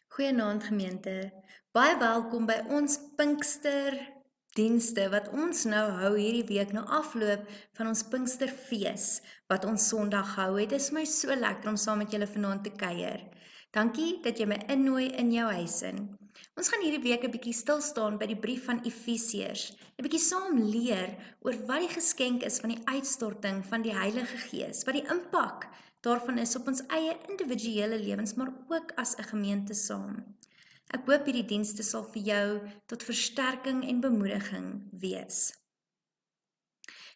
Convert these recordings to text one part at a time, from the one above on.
Goeienaand gemeente. Baie welkom by ons Pinksterdienste wat ons nou hou hierdie week na afloop van ons Pinksterfees wat ons Sondag hou het. Dit is my so lekker om saam met julle vanaand te kuier. Dankie dat jy my innooi in jou huis in. Ons gaan hierdie week 'n bietjie stil staan by die brief van Efesiërs. 'n Bietjie saam leer oor wat die geskenk is van die uitstorting van die Heilige Gees, wat die impak daarvan is op ons eie individuele lewens, maar ook as 'n gemeente saam. Ek hoop hierdie dienste sal vir jou tot versterking en bemoediging wees.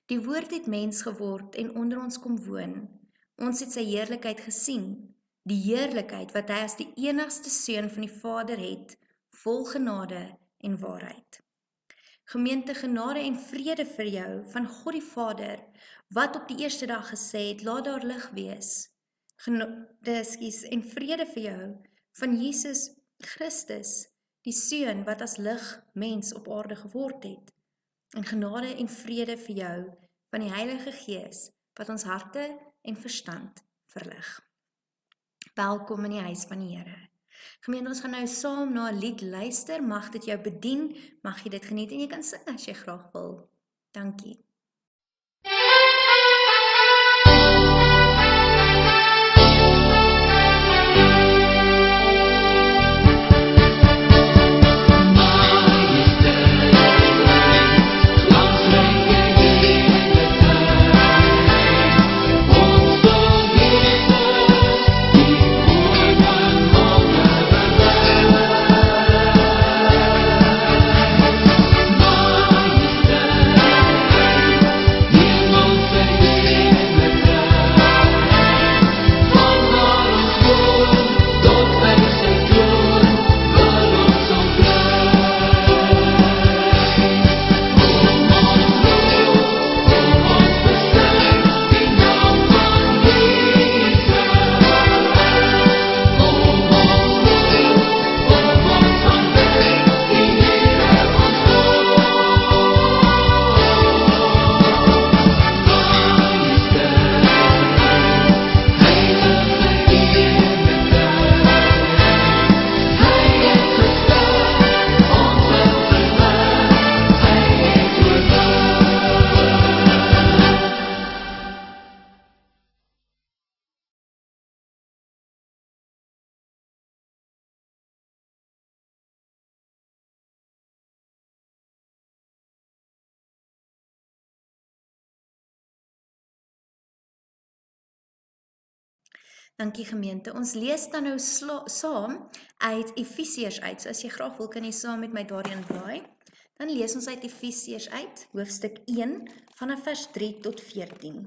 Die woord het mens geword en onder ons kom woon. Ons het sy heerlikheid gesien, die heerlikheid wat hy as die enigste seun van die Vader het, vol genade en waarheid. Gemeente, genade en vrede vir jou van God die Vader, wat op die eerste dag gesê het, laat daar lig wees. Genade en vrede vir jou van Jesus Christus, die Seun wat as lig mens op aarde geword het. En genade en vrede vir jou van die Heilige Gees, wat ons harte en verstand verlig. Welkom in die huis van die Here. Gemeente, ons gaan nou saam na 'n lied luister. Mag dit jou bedien, mag jy dit geniet en jy kan sing as jy graag wil. Dankie. Dankie gemeente. Ons lees dan nou saam uit Efesiërs uit. So as jy graag wil, kan jy saam met my daarin blaai. Dan lees ons uit Efesiërs uit, hoofstuk 1, vanaf vers 3 tot 14.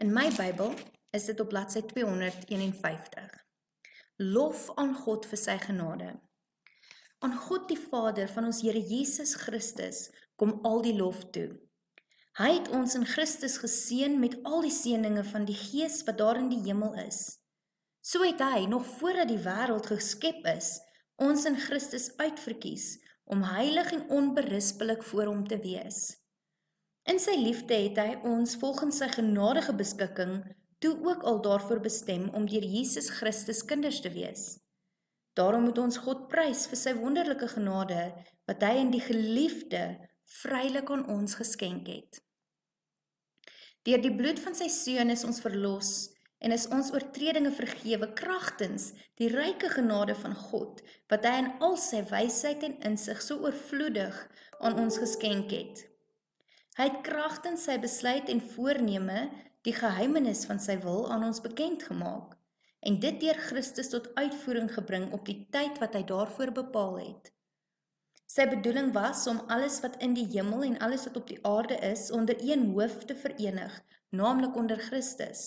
In my Bybel is dit op bladsy 251. Lof aan God vir sy genade. Aan God die Vader van ons Here Jesus Christus kom al die lof toe. Hy het ons in Christus geseën met al die seëninge van die Gees wat daar in die hemel is. So het hy, nog voordat die wêreld geskep is, ons in Christus uitverkies om heilig en onberispelik voor hom te wees. In sy liefde het hy ons volgens sy genadige beskikking toe ook al daarvoor bestem om deur Jesus Christus kinders te wees. Daarom moet ons God prys vir sy wonderlike genade wat hy in die geliefde vrylik aan ons geskenk het. Deur die bloed van sy seun is ons verlos en is ons oortredinge vergewe kragtens die ryke genade van God, wat hy in al sy wysheid en insig so oorvloedig aan ons geskenk het. Hy het kragtens sy besluit en voorneme die geheimenis van sy wil aan ons bekend gemaak, en dit deur Christus tot uitvoering gebring op die tyd wat hy daarvoor bepaal het. Sy bedoeling was om alles wat in die hemel en alles wat op die aarde is onder een hoof te verenig, naamlik onder Christus.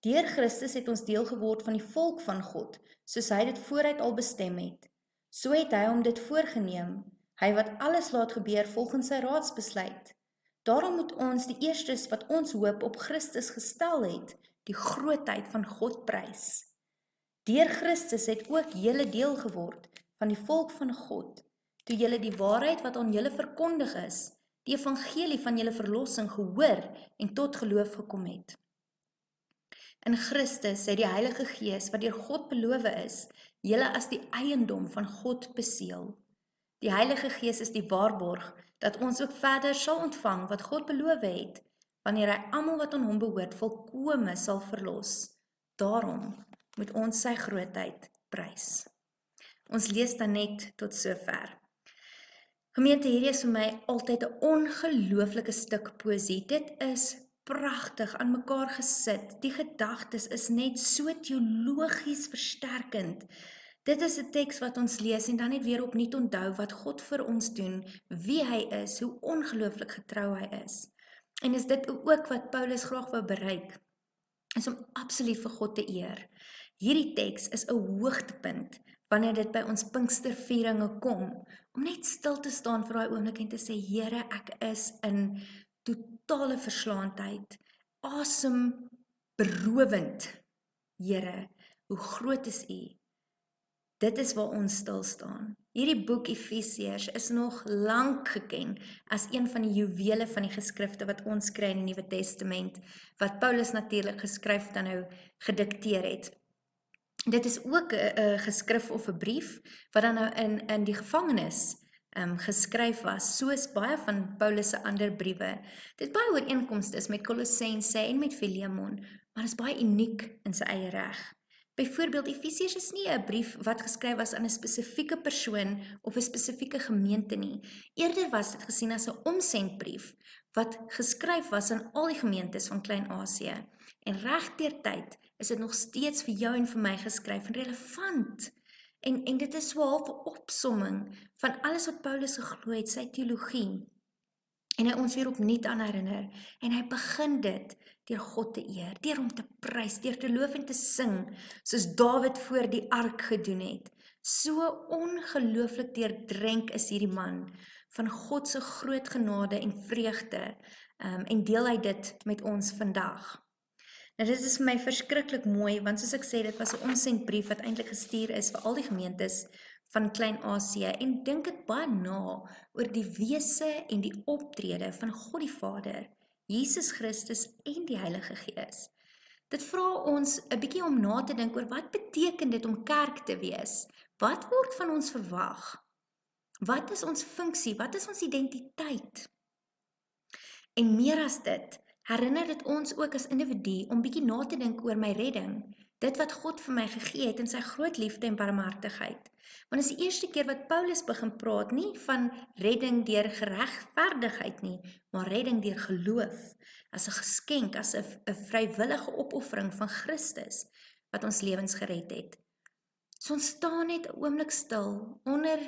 Deur Christus het ons deel geword van die volk van God, soos hy dit vooruit al bestem het. So het hy hom dit voorgeneem, hy wat alles laat gebeur volgens sy raadsbesluit. Daarom moet ons die eerstes wat ons hoop op Christus gestel het, die grootheid van God prys. Deur Christus het ook julle deel geword van die volk van God, toe julle die waarheid wat aan julle verkondig is, die evangelie van julle verlossing gehoor en tot geloof gekom het. In Christus het die Heilige Gees, wat deur God beloof is, julle as die eiendom van God beseël. Die Heilige Gees is die waarborg dat ons ook verder sal ontvang wat God beloof het, wanneer hy almal wat aan hom behoort volkome sal verlos. Daarom moet ons sy grootheid prys. Ons lees dan net tot sover. Gemeente, hierdie is vir my altyd 'n ongelooflike stuk poesie. Dit is pragtig aan mekaar gesit. Die gedagtes is net so teologies versterkend. Dit is 'n teks wat ons lees en dan net weer opnuut onthou wat God vir ons doen, wie hy is, hoe ongelooflik getrou hy is. En is dit ook wat Paulus graag wou bereik, is om absoluut vir God te eer. Hierdie teks is 'n hoogtepunt wanneer dit by ons Pinkstervieringe kom, om net stil te staan vir daai oomblik en te sê, Here, ek is in totale verslaandheid, asemberowend. Here, hoe groot is U? Dit is waar ons stil staan. Hierdie boek Efesiërs is nog lank geken as een van die juwele van die geskrifte wat ons kry in die Nuwe Testament, wat Paulus natuurlik geskryf dan nou gedikteer het. Dit is ook 'n geskrif of 'n brief wat dan nou in die gevangenis geskryf was, soos baie van Paulus se ander briewe. Dit baie ooreenkomste met Kolossense en met Filemon, maar is baie uniek in sy eie reg. Byvoorbeeld, Efesiërs is nie 'n brief wat geskryf was aan 'n spesifieke persoon of 'n spesifieke gemeente nie. Eerder was dit gesien as 'n omsendbrief wat geskryf was aan al die gemeentes van Klein-Asië. En regdeur tyd is dit nog steeds vir jou en vir my geskryf en relevant. En dit is so 'n half opsomming van alles wat Paulus geglo het, sy teologie. En hy ons weer opnuut aan herinner. En hy begin dit deur God te eer, deur hom te prys, deur te loof en te sing, soos Dawid voor die ark gedoen het. So ongelooflik deurdrenk is hierdie man van God se groot genade en vreugde, en deel hy dit met ons vandag. Nou dit is vir my verskriklik mooi, want soos ek sê, dit was 'n omsendbrief wat eintlik gestuur is vir al die gemeentes van Klein-Asië, en dink dit baie na oor die wese en die optrede van God die Vader, Jesus Christus en die Heilige Gees. Dit vra ons 'n bietjie om na te dink oor wat beteken dit om kerk te wees? Wat word van ons verwag? Wat is ons funksie? Wat is ons identiteit? En meer as dit, herinner dit ons ook as individu om bietjie na te dink oor my redding, dit wat God vir my gegee het in sy groot liefde en barmhartigheid. Want is die eerste keer wat Paulus begin praat, nie van redding deur geregverdigheid nie, maar redding deur geloof, as 'n geskenk, as 'n vrywillige opoffering van Christus, wat ons lewens gered het. So ons staan net 'n oomblik stil, onder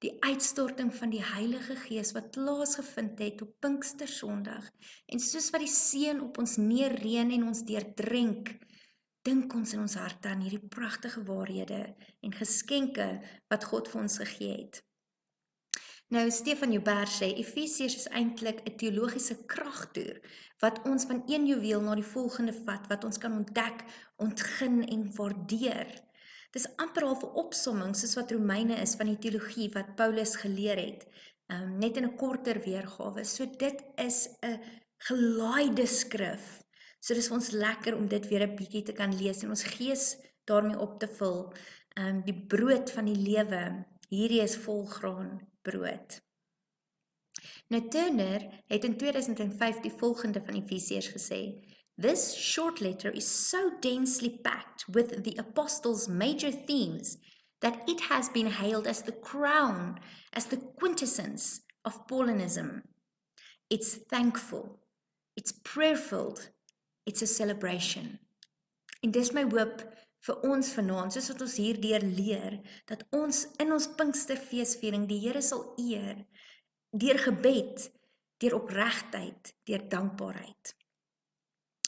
die uitstorting van die Heilige Gees wat plaasgevind het op Pinkstersondag, en soos wat die seën op ons neerreën en ons deurdrenk, dink ons in ons harte aan hierdie pragtige waarhede en geskenke wat God vir ons gegee het. Nou, Stefan Joubert sê, Efesiërs is eintlik 'n teologiese kragtoer, wat ons van een juweel na die volgende vat, wat ons kan ontdek, ontgin en waardeer. Dis amper al 'n opsomming, soos wat Romeine is van die teologie wat Paulus geleer het, net in 'n korter weergawe. So dit is 'n gelaaide skrif. So dis vir ons lekker om dit weer 'n bietjie te kan lees en ons gees daarmee op te vul. Die brood van die lewe, hierdie is volgraan brood. Nou Turner het in 2005 die volgende van Efesiërs gesê: This short letter is so densely packed with the apostles' major themes that it has been hailed as the crown, as the quintessence of Paulinism. It's thankful, it's prayerful, it's a celebration. En dis my hoop vir ons vanaand, soos wat ons hierdeur leer, dat ons in ons Pinksterfeesviering die Here sal eer, deur gebed, deur opregtheid, deur dankbaarheid.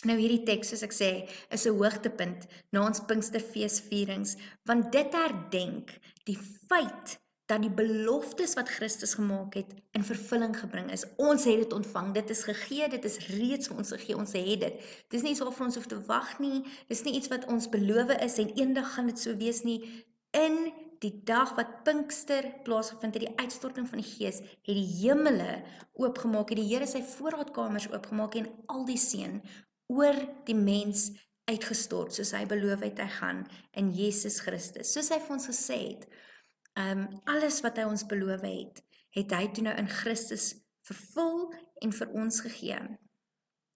Nou hierdie teks, soos ek sê, is 'n hoogtepunt na ons Pinksterfeesvierings, want dit herdenk die feit dat die beloftes wat Christus gemaak het in vervulling gebring is. Ons het dit ontvang, dit is gegee, dit is reeds vir ons gegee, ons het dit. Dit is nie iets waarvan ons hoef te wag nie, dit is nie iets wat ons beloof is en eendag gaan dit so wees nie. In die dag wat Pinkster plaasgevind het, die uitstorting van die Gees, het die hemele oopgemaak, het die Here sy voorraadkamers oopgemaak en al die seën oor die mens uitgestort, soos hy beloof het hy gaan, in Jesus Christus. Soos hy vir ons gesê het, alles wat hy ons beloof het, het hy toe nou in Christus vervul en vir ons gegee.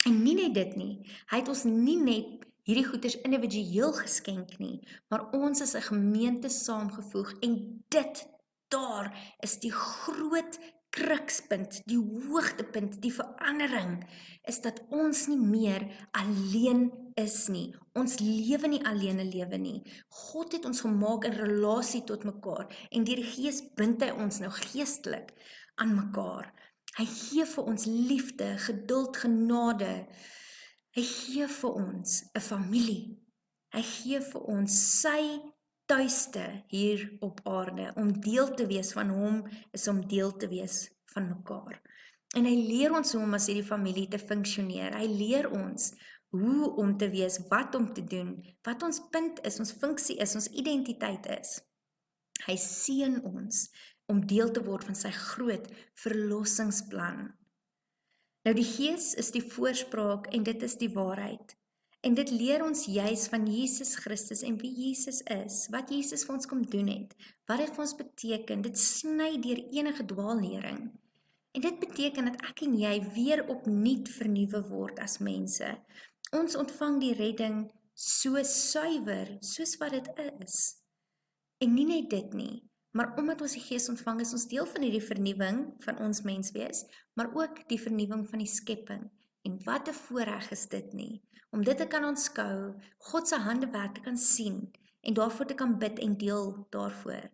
En nie net dit nie, hy het ons nie net hierdie goeders individueel geskenk nie, maar ons as 'n gemeente saamgevoeg, en dit daar is die groot krukspunt, die hoogtepunt, die verandering, is dat ons nie meer alleen is nie. Ons lewe nie alleen 'n lewe nie. God het ons gemaak in relasie tot mekaar, en deur die Gees bind hy ons nou geestelik aan mekaar. Hy gee vir ons liefde, geduld, genade. Hy gee vir ons 'n familie. Hy gee vir ons sy tuiste hier op aarde. Om deel te wees van hom is om deel te wees van mekaar. En hy leer ons hoe om as hierdie familie te funksioneer. Hy leer ons hoe om te wees, wat om te doen, wat ons punt is, ons funksie is, ons identiteit is. Hy seën ons om deel te word van sy groot verlossingsplan. Nou die Gees is die voorspraak en dit is die waarheid. En dit leer ons juis van Jesus Christus en wie Jesus is, wat Jesus vir ons kom doen het, wat dit vir ons beteken. Dit sny deur enige dwaallering. En dit beteken dat ek en jy weer opnuut vernuwe word as mense. Ons ontvang die redding so suiwer, soos wat dit is. En nie net dit nie, maar omdat ons die Gees ontvang, is ons deel van hierdie vernuwing van ons menswees, maar ook die vernuwing van die skepping. En wat 'n voorreg is dit nie, om dit te kan aanskou, God se handewerk te kan sien, en daarvoor te kan bid en deel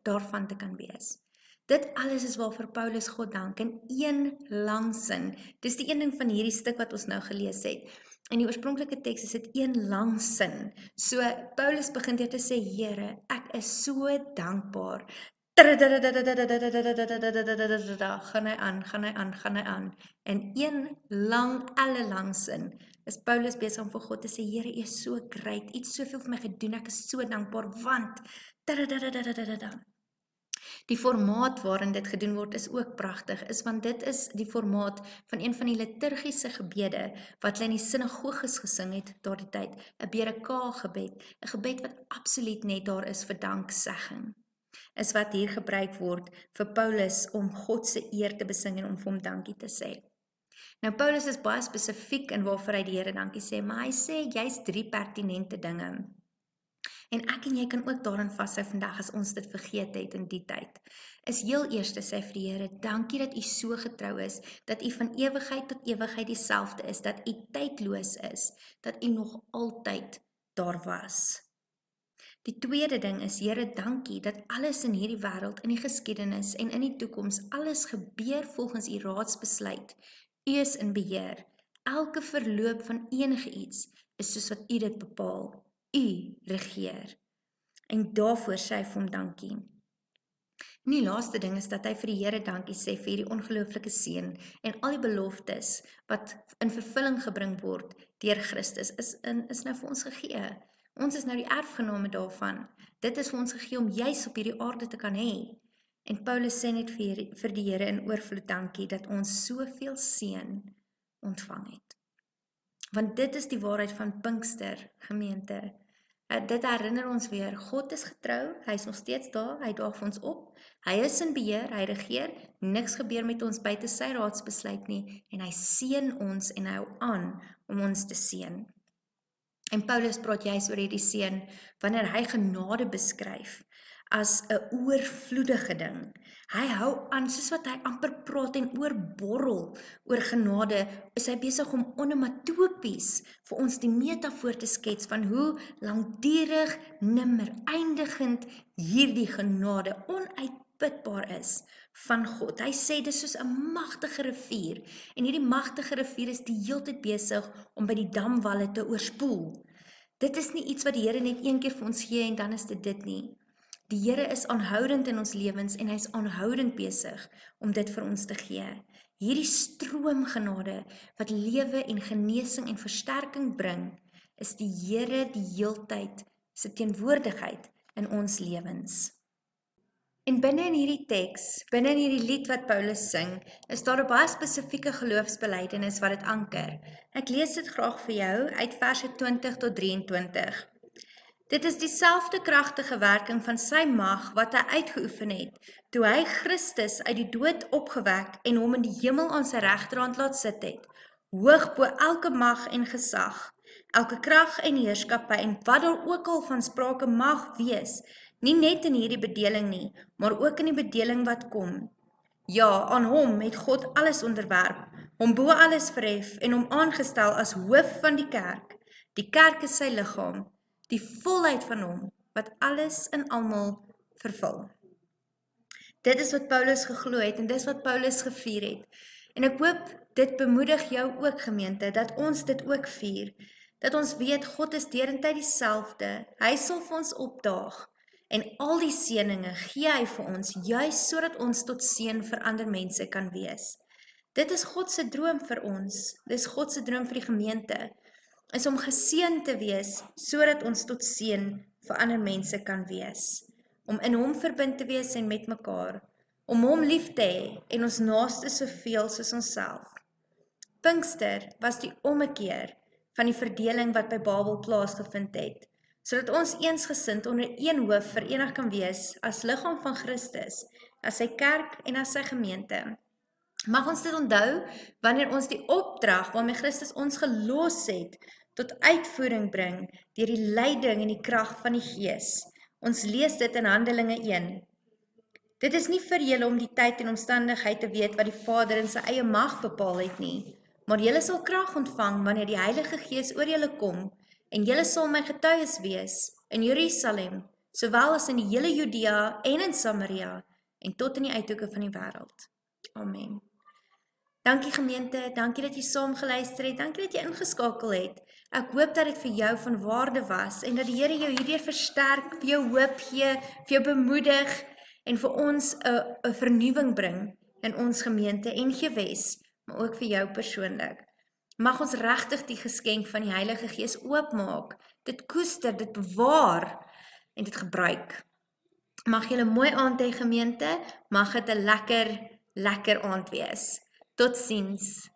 daarvan te kan wees. Dit alles is waarvoor Paulus God dank in een lang sin. Dis die een ding van hierdie stuk wat ons nou gelees het. In die oorspronklike teks is dit een lang sin. So Paulus begin deur te sê, Here, ek is so dankbaar. Gaan hy aan. En een lang sin is Paulus besig om vir God te sê, Here, U is so great, U het soveel vir my gedoen, ek is so dankbaar, want die formaat waarin dit gedoen word is ook pragtig, want dit is die formaat van een van die liturgiese gebede wat hulle in die sinagoges gesing het daardie tyd, 'n BRK-gebed, 'n gebed wat absoluut net daar is vir danksegging, is wat hier gebruik word vir Paulus om God se eer te besing en om vir hom dankie te sê. Nou Paulus is baie spesifiek in waarvoor hy die Here dankie sê, maar hy sê juist 3 pertinente dinge. En ek en jy kan ook daarin vashou vandag as ons dit vergeet het in die tyd. Is heel eers te sê vir die Here, dankie dat U so getrou is, dat U van ewigheid tot ewigheid dieselfde is, dat U tydloos is, dat U nog altyd daar was. Die tweede ding is, Here, dankie dat alles in hierdie wêreld, in die geskiedenis en in die toekoms, alles gebeur volgens U raadsbesluit. U is in beheer. Elke verloop van enige iets is soos wat U dit bepaal. U regeer. En daarvoor sê hy vir hom dankie. En die laaste ding is dat hy vir die Here dankie sê vir hierdie ongelooflike seën en al die beloftes wat in vervulling gebring word deur Christus is nou vir ons gegee. Ons is nou die erfgename daarvan. Dit is vir ons gegee om juis op hierdie aarde te kan hê. En Paulus sê net vir die Here in oorvloed dankie dat ons soveel seën ontvang het. Want dit is die waarheid van Pinkster, gemeente. Dit herinner ons weer, God is getrou, hy is nog steeds daar, hy daag vir ons op, hy is in beheer, hy regeer, niks gebeur met ons buite sy raadsbesluit nie, en hy seën ons en hy hou aan om ons te seën. En Paulus praat juist oor hierdie seën, wanneer hy genade beskryf, as 'n oorvloedige ding. Hy hou aan, soos wat hy amper praat en oorborrel oor genade, is hy besig om onomatopies vir ons die metafoor te skets van hoe langdurig, nimmer eindigend hierdie genade onuitputbaar is van God. Hy sê dis soos 'n magtige rivier, en hierdie magtige rivier is die heeltyd besig om by die damwalle te oorspoel. Dit is nie iets wat die Here net een keer vir ons gee en dan is dit nie. Die Here is aanhoudend in ons lewens en hy is aanhoudend besig om dit vir ons te gee. Hierdie stroom genade wat lewe en genesing en versterking bring, is die Here die heeltyd se teenwoordigheid in ons lewens. En binne in hierdie teks, binne in hierdie lied wat Paulus sing, is daar 'n baie spesifieke geloofsbelijdenis wat dit anker. Ek lees dit graag vir jou uit verse 20 tot 23. Dit is dieselfde kragtige werking van sy mag wat hy uitgeoefen het, toe hy Christus uit die dood opgewek en hom in die hemel aan sy regterhand laat sit het, hoog bo elke mag en gesag, elke krag en heerskappy en wat daar ook al van sprake mag wees, nie net in hierdie bedeling nie, maar ook in die bedeling wat kom. Ja, aan hom het God alles onderwerp, hom bo alles verhef en hom aangestel as hoof van die kerk. Die kerk is sy liggaam, die volheid van hom, wat alles in almal vervul. Dit is wat Paulus geglo het en dis wat Paulus gevier het. En ek hoop dit bemoedig jou ook gemeente, dat ons dit ook vier. Dat ons weet God is derentyd dieselfde, hy sal vir ons opdaag. En al die seëninge gee hy vir ons, juis sodat ons tot seën vir ander mense kan wees. Dit is God se droom vir ons, dit is God se droom vir die gemeente, is om geseën te wees, sodat ons tot seën vir ander mense kan wees. Om in hom verbind te wees en met mekaar, om hom lief te hê en ons naaste soveel soos onsself. Pinkster was die ommekeer van die verdeling wat by Babel plaasgevind het, sodat ons eensgesind onder een hoof verenig kan wees as liggaam van Christus, as sy kerk en as sy gemeente. Mag ons dit onthou, wanneer ons die opdrag waarmee Christus ons gelos het, tot uitvoering bring, deur die leiding en die krag van die Gees. Ons lees dit in Handelinge 1. Dit is nie vir julle om die tyd en omstandigheid te weet wat die Vader in sy eie mag bepaal het nie, maar julle sal krag ontvang wanneer die Heilige Gees oor julle kom, en julle sal my getuies wees in Jerusalem, sowel as in die hele Judea en in Samaria, en tot in die uithoeke van die wêreld. Amen. Dankie gemeente, dankie dat jy saam geluister het, dankie dat jy ingeskakel het. Ek hoop dat dit vir jou van waarde was, en dat die Here jou hierdeur versterk, vir jou hoop gee, vir jou bemoedig, en vir ons 'n vernuwing bring in ons gemeente en gewes, maar ook vir jou persoonlik. Mag ons regtig die geskenk van die Heilige Gees oopmaak, dit koester, dit bewaar en dit gebruik. Mag julle mooi aand hê gemeente, mag dit 'n lekker aand wees. Totsiens.